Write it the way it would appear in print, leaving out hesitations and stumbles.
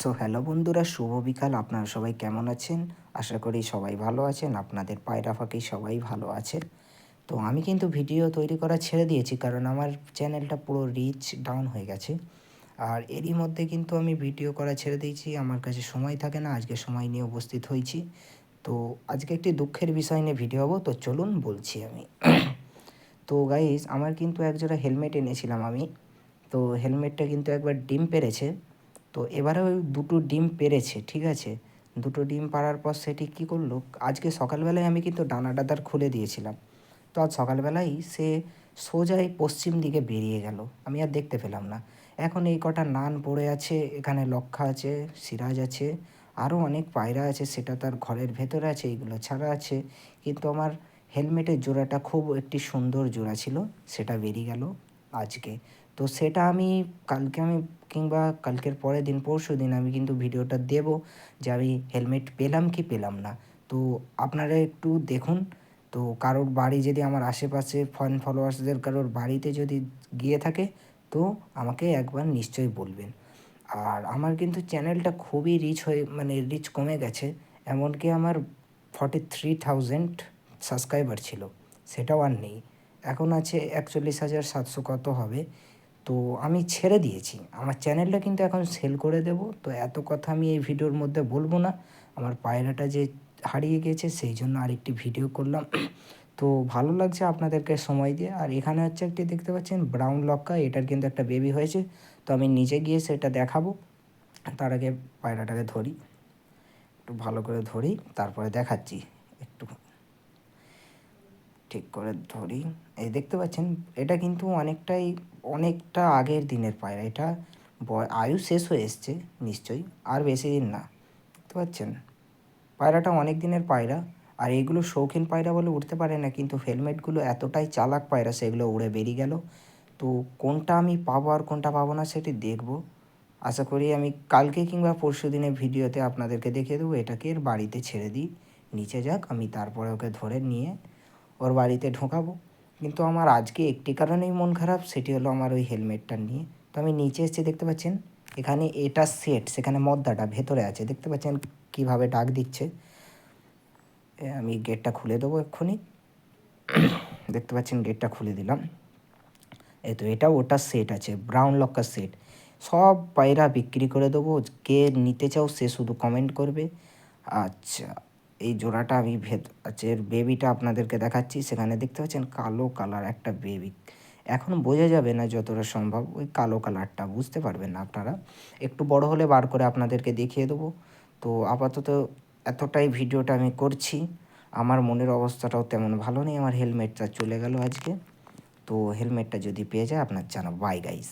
So hello বন্ধুরা, শুভ বিকাল। আপনারা সবাই কেমন আছেন? আশা করি সবাই ভালো আছেন। আপনাদের পায়রা ফাঁকি সবাই ভালো আছে। তো আমি কিন্তু ভিডিও তৈরি করা ছেড়ে দিয়েছি, কারণ আমার চ্যানেলটা পুরো রিচ ডাউন হয়ে গেছে। আর এরই মধ্যে কিন্তু আমি ভিডিও করা ছেড়ে দিয়েছি। আমার কাছে সময় থাকে না, আজকে সময় নিয়ে উপস্থিত হয়েছি। তো আজকে একটি দুঃখের বিষয় নিয়ে ভিডিও হবো, তো চলুন বলছি আমি। তো গাইস, আমার কিন্তু একজোড়া হেলমেট এনেছিলাম আমি। তো হেলমেটটা কিন্তু একবার ডিম পেড়েছে। তো এবারে ওই দুটো ডিম পেড়েছে, ঠিক আছে। দুটো ডিম পাড়ার পর সেটি কী করলো, আজকে সকালবেলায় আমি কিন্তু ডানাটা তার খুলে দিয়েছিলাম। তো আজ সকালবেলাই সে সোজাই পশ্চিম দিকে বেরিয়ে গেল, আমি আর দেখতে পেলাম না। এখন এই কটা নান পড়ে আছে, এখানে লক্ষা আছে, সিরাজ আছে, আরও অনেক পায়রা আছে, সেটা তার ঘরের ভেতরে আছে, এইগুলো ছাড়া আছে। কিন্তু আমার হেলমেটের জোড়াটা খুব একটি সুন্দর জোড়া ছিল, সেটা বেরিয়ে গেল আজকে। তো সেটা আমি কালকে আমি কিংবা কালকের পরের দিন পরশু দিন আমি কিন্তু ভিডিওটা দেব যে আমি হেলমেট পেলাম কি পেলাম না। তো আপনারা একটু দেখুন। তো কারোর বাড়ি যদি আমার আশেপাশে ফ্যান ফলোয়ার্সদের কারোর বাড়িতে যদি গিয়ে থাকে, তো আমাকে একবার নিশ্চয়ই বলবেন। আর আমার কিন্তু চ্যানেলটা খুবই রিচ হয়ে রিচ কমে গেছে। এমনকি আমার 43,000 সাবস্ক্রাইবার ছিল, সেটাও আর নেই। এখন আছে 41,700 কত হবে। তো আমি ছেড়ে দিয়েছি, আমার চ্যানেলটা কিন্তু এখন সেল করে দেব। তো এত কথা আমি এই ভিডিওর মধ্যে বলবো না। আমার পায়রাটা যে হারিয়ে গেছে সেই জন্য আরেকটি ভিডিও করলাম। তো ভালো লাগছে আপনাদেরকে সময় দিয়ে। আর এখানে হচ্ছে একটি দেখতে পাচ্ছেন ব্রাউন লক্কা, এটার কিন্তু একটা বেবি হয়েছে। তো আমি নিজে গিয়ে সেটা দেখাবো। তার আগে পায়রাটাকে ধরি, একটু ভালো করে ধরি, তারপরে দেখাচ্ছি। একটু ঠিক করে ধরি। এই দেখতে পাচ্ছেন, এটা কিন্তু অনেকটা আগের দিনের পায়রা। এটা আয়ু শেষ হয়ে এসছে নিশ্চয়ই, আর বেশি দিন না। দেখতে পাচ্ছেন পায়রাটা অনেক দিনের পায়রা। আর এইগুলো শৌখিন পায়রা বলে উঠতে পারে না, কিন্তু হেলমেটগুলো এতটাই চালাক পায়রা, সেগুলো উড়ে বেরিয়ে গেল। তো কোনটা আমি পাবো আর কোনটা পাবো না সেটি দেখব। আশা করি আমি কালকে কিংবা পরশু দিনের ভিডিওতে আপনাদেরকে দেখিয়ে দেবো। এটাকে এর বাড়িতে ছেড়ে দিই, নিচে যাক, আমি তারপরে ওকে ধরে নিয়ে ওর বাড়িতে ঢোকাবো। কিন্তু আমার আজকে একটি কারণেই মন খারাপ, সেটি হলো আমার ওই হেলমেটটা নিয়ে। তো আমি নিচে এসে দেখতে পাচ্ছেন এখানে এটা সেট, সেখানে মদ্দাটা ভেতরে আছে, দেখতে পাচ্ছেন কীভাবে ডাক দিচ্ছে। আমি গেটটা খুলে দেবো এক্ষুনি। দেখতে পাচ্ছেন গেটটা খুলে দিলাম। এই তো এটা ওটার সেট আছে, ব্রাউন লক্কার সেট। সব পায়রা বিক্রি করে দেবো, কে নিতে চাও সে শুধু কমেন্ট করবে। আচ্ছা, এই জোড়াটা আমি আচ্ছা এর বেবিটা আপনাদেরকে দেখাচ্ছি। সেখানে দেখতে পাচ্ছেন কালো কালার একটা বেবি। এখন বোঝা যাবে না যতটা সম্ভব, ওই কালো কালারটা বুঝতে পারবেন না আপনারা। একটু বড় হলে বার করে আপনাদেরকে দেখিয়ে দেবো। তো আপাতত এতটাই ভিডিওটা আমি করছি। আমার মনের অবস্থাটাও তেমন ভালো নেই, আমার হেলমেটটা চলে গেল আজকে। তো হেলমেটটা যদি পেয়ে যায় আপনার জানাবো। Bye guys.